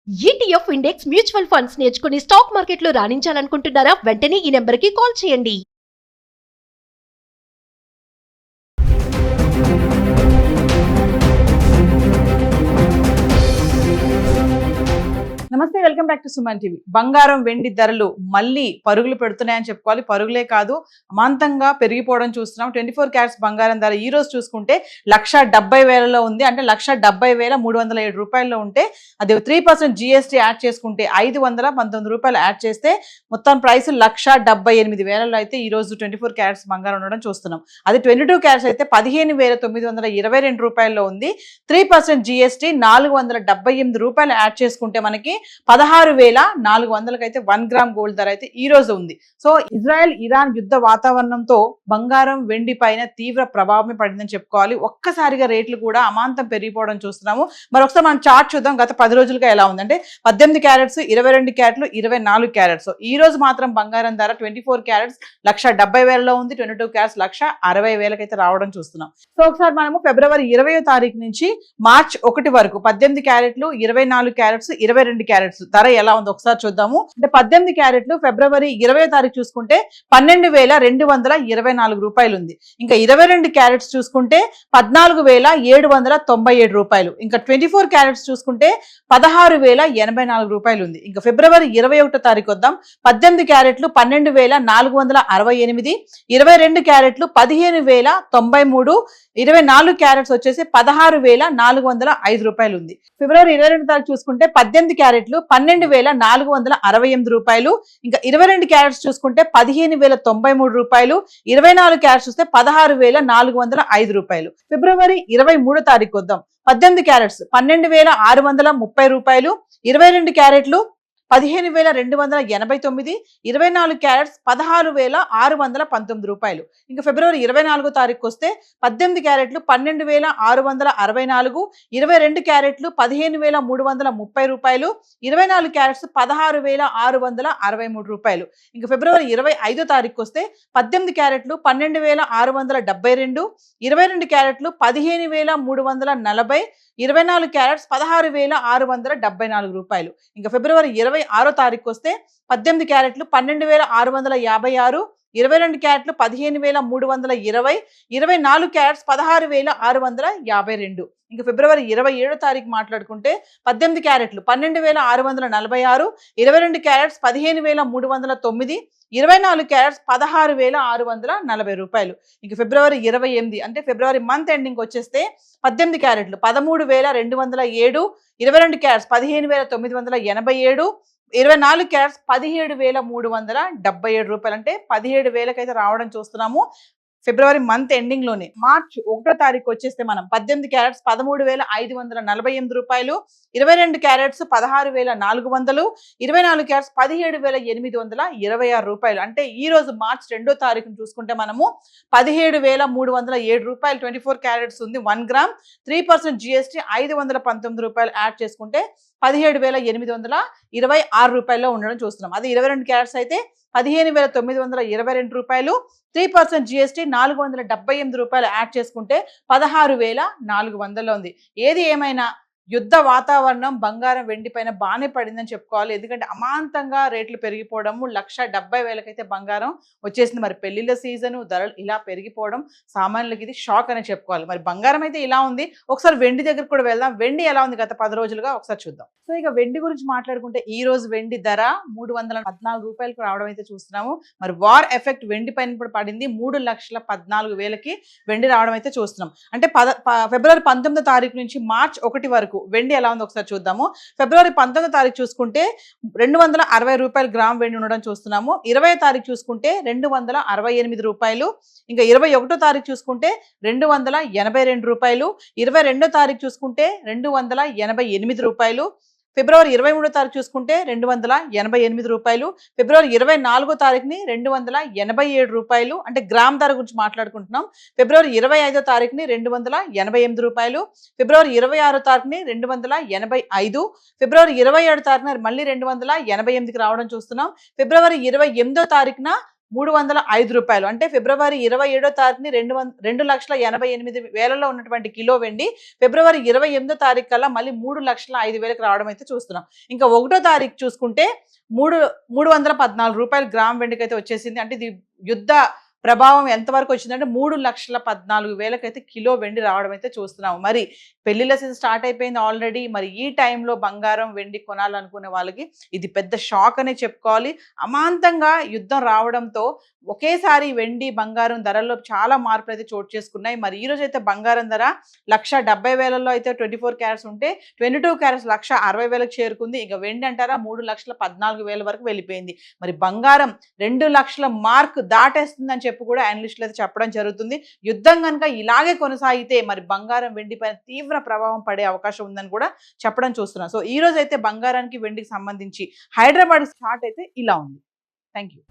ETF index mutual funds నేర్చుకుని stock మార్కెట్లో రాణించాలనుకుంటున్నారా? వెంటనే ఈ నెంబర్కి కాల్ చేయండి. నమస్తే, welcome back to Suman TV. బంగారం వెండి ధరలు మళ్ళీ పరుగులు పెడుతున్నాయని చెప్పుకోవాలి. పరుగులే కాదు, అమాంతంగా పెరిగిపోవడం చూస్తున్నాం. 24 క్యారెట్స్ బంగారం ధర ఈ రోజు చూసుకుంటే 1,70,000లో ఉంది. అంటే 1,70,307 రూపాయల్లో ఉంటే అది 3% GST యాడ్ చేసుకుంటే 519 రూపాయలు యాడ్ చేస్తే మొత్తం ప్రైస్ 1,78,000లో అయితే ఈ రోజు 24 క్యారెట్స్ బంగారం ఉండడం చూస్తున్నాం. అది 22 క్యారెట్స్ అయితే 15,922 రూపాయల్లో ఉంది. 3% GST 478 రూపాయలు యాడ్ చేసుకుంటే మనకి 16,400కి అయితే 1 గ్రామ్ గోల్డ్ ధర అయితే ఈ రోజు ఉంది. సో ఇజ్రాయెల్ ఇరాన్ యుద్ధ వాతావరణంతో బంగారం వెండి పైన తీవ్ర ప్రభావమే పడిందని చెప్పుకోవాలి. ఒక్కసారిగా రేట్లు కూడా అమాంతం పెరిగిపోవడం చూస్తున్నాము. మరి ఒకసారి మనం చార్ట్ చూద్దాం. గత 10 రోజులుగా ఎలా ఉందంటే 18 క్యారెట్స్, 22 క్యారెట్లు, 24 క్యారెట్స్. ఈ రోజు మాత్రం బంగారం ధర 24 క్యారెట్స్ 1,70,000లో ఉంది. 22 క్యారెట్స్ 1,60,000కి అయితే రావడం చూస్తున్నాం. సో ఒకసారి మనము ఫిబ్రవరి 20వ తారీఖు నుంచి మార్చ్ 1 వరకు 18 క్యారెట్లు, 24 క్యారెట్స్, 22 క్యారెట్స్ ధర ఎలా ఉందో ఒకసారి చూద్దాము. అంటే 18 క్యారెట్లు ఫిబ్రవరి 20వ తారీఖు చూసుకుంటే 12,224 రూపాయలు ఉంది. ఇంకా 22 క్యారెట్స్ చూసుకుంటే 14,797 రూపాయలు. ఇంకా 24 క్యారెట్స్ చూసుకుంటే 16,084 రూపాయలు ఉంది. ఇంకా ఫిబ్రవరి 21వ తారీఖు వద్దాం. 18 క్యారెట్లు 12,468, 22 క్యారెట్లు 15,093, 24 క్యారెట్స్ వచ్చేసి 16,405 రూపాయలు ఉంది. ఫిబ్రవరి 22 తారీఖు చూసుకుంటే 18 క్యారెట్లు 12,468 రూపాయలు. ఇంకా 22 క్యారెట్స్ చూసుకుంటే 15,093 రూపాయలు. 24 క్యారెట్స్ చూస్తే 16,405 రూపాయలు. ఫిబ్రవరి 23 తారీఖు వద్దాం. 18 క్యారెట్స్ 12,630 రూపాయలు. 22 క్యారెట్లు 15,289, 24 క్యారెట్స్ 16,619 రూపాయలు. ఇంకా ఫిబ్రవరి 24 తారీఖు వస్తే 18 క్యారెట్లు 12,664, 22 క్యారెట్లు 15,330 రూపాయలు. 24 క్యారెట్స్ 16,663 రూపాయలు. ఇంకా ఫిబ్రవరి 25 తారీఖు వస్తే 18 క్యారెట్లు 12,672, 22 క్యారెట్లు 15,340, 24 క్యారెట్స్ 16,674 రూపాయలు. ఇంకా ఫిబ్రవరి 26 తారీఖు వస్తే 18 క్యారెట్లు 12,656, 22 క్యారెట్లు 15,320, 24 క్యారెట్స్ 16,652. ఇంకా ఫిబ్రవరి 27 తారీఖు మాట్లాడుకుంటే 18 క్యారెట్లు 12,646, 22 క్యారెట్స్ 15,309, 24 క్యారెట్స్ 16,640 రూపాయలు. ఇంక ఫిబ్రవరి 28 అంటే ఫిబ్రవరి మంత్ ఎండింగ్ వచ్చేస్తే 18 క్యారెట్లు 13,207, 22 క్యారెట్స్ 15,987, 24 క్యారెట్స్ 17,377 రూపాయలు. అంటే 17,000కి అయితే రావడం చూస్తున్నాము ఫిబ్రవరి మంత్ ఎండింగ్ లోనే. మార్చ్ 1వ తారీఖు వచ్చేస్తే మనం 18 క్యారెట్స్ 13,548 రూపాయలు, 22 క్యారెట్స్ 16,400, 24 క్యారెట్స్ 17,826 రూపాయలు. అంటే ఈ రోజు మార్చ్ 2వ తారీఖును చూసుకుంటే మనము 17,307 రూపాయలు 24 క్యారెట్స్ ఉంది 1 గ్రామ్. 3% GST 519 రూపాయలు యాడ్ చేసుకుంటే 17,826 రూపాయల్లో ఉండడం చూస్తున్నాం. అది 22 క్యారెట్స్ అయితే 15,922 రూపాయలు. 3% GST 478 రూపాయలు యాడ్ చేసుకుంటే 16,400లో ఉంది. ఏది ఏమైనా యుద్ధ వాతావరణం బంగారం వెండి పైన బాగానే పడిందని చెప్పుకోవాలి. ఎందుకంటే అమాంతంగా రేట్లు పెరిగిపోవడము 1,70,000కి అయితే బంగారం వచ్చేసింది. మరి పెళ్లిళ్ళ సీజను ధరలు ఇలా పెరిగిపోవడం సామాన్యులకి ఇది షాక్ అని చెప్పుకోవాలి. మరి బంగారం అయితే ఇలా ఉంది. ఒకసారి వెండి దగ్గర కూడా వెళ్దాం. వెండి ఎలా ఉంది గత 10 రోజులుగా ఒకసారి చూద్దాం. సో ఇక వెండి గురించి మాట్లాడుకుంటే ఈ రోజు వెండి ధర 314 రూపాయలకు రావడం అయితే చూస్తున్నాము. మరి వార్ ఎఫెక్ట్ వెండి పైన కూడా పడింది. 3,14,000కి వెండి రావడం అయితే చూస్తున్నాం. అంటే ఫిబ్రవరి 19వ తారీఖు నుంచి మార్చ్ 1 వరకు వెండి ఎలా ఉందో ఒకసారి చూద్దాము. ఫిబ్రవరి 19వ తారీఖు చూసుకుంటే 260 రూపాయలు గ్రామ్ వెండి ఉండడం చూస్తున్నాము. 20వ తారీఖు చూసుకుంటే 268 రూపాయలు. ఇంకా 21వ తారీఖు చూసుకుంటే 282 రూపాయలు. 22వ తారీఖు చూసుకుంటే 288 రూపాయలు. ఫిబ్రవరి 23వ తారీఖు చూసుకుంటే 288 రూపాయలు. ఫిబ్రవరి 24వ తారీఖుని 287 రూపాయలు. అంటే గ్రామ్ ధర గురించి మాట్లాడుకుంటున్నాం. ఫిబ్రవరి 25వ తారీఖుని 288 రూపాయలు. ఫిబ్రవరి 26వ తారీఖుని 285. ఫిబ్రవరి 27వ తారీఖున మళ్ళీ 288కి రావడం చూస్తున్నాం. ఫిబ్రవరి 28వ తారీఖున రూపాయలు. అంటే ఫిబ్రవరి 27వ తారీఖుని 2,88,000 ఉన్నటువంటి కిలో వెండి ఫిబ్రవరి 28వ తారీఖు కల్లా మళ్ళీ 3,05,000కి రావడం అయితే చూస్తున్నాం. ఇంకా 1వ తారీఖు చూసుకుంటే 314 రూపాయలు గ్రామ్ వెండికి అయితే వచ్చేసింది. అంటే ఇది యుద్ధ ప్రభావం ఎంతవరకు వచ్చిందంటే 3,14,000 అయితే కిలో వెండి రావడం అయితే చూస్తున్నాము. మరి పెళ్లిళ్ళ సీజన్ స్టార్ట్ అయిపోయింది ఆల్రెడీ. మరి ఈ టైంలో బంగారం వెండి కొనాలనుకునే వాళ్ళకి ఇది పెద్ద షాక్ అనే చెప్పుకోవాలి. అమాంతంగా యుద్ధం రావడంతో ఒకేసారి వెండి బంగారం ధరల్లో చాలా మార్పులు అయితే చోటు చేసుకున్నాయి. మరి ఈ రోజు అయితే బంగారం ధర 1,70,000 అయితే 24 క్యారెట్స్ ఉంటే 22 క్యారెట్స్ 1,60,000కి చేరుకుంది. ఇక వెండి అంటారా 3,14,000 వరకు వెళ్ళిపోయింది. మరి బంగారం 2 లక్షల మార్క్ దాటేస్తుందని చెప్పి కూడా అనలిస్టులు అయితే చెప్పడం జరుగుతుంది. యుద్ధం కనుక ఇలాగే కొనసాగితే మరి బంగారం వెండి పైన తీవ్ర ప్రభావం పడే అవకాశం ఉందని కూడా చెప్పడం చూస్తున్నాం. సో ఈ రోజు అయితే బంగారానికి వెండికి సంబంధించి హైదరాబాద్ చార్ట్ అయితే ఇలా ఉంది. Thank you.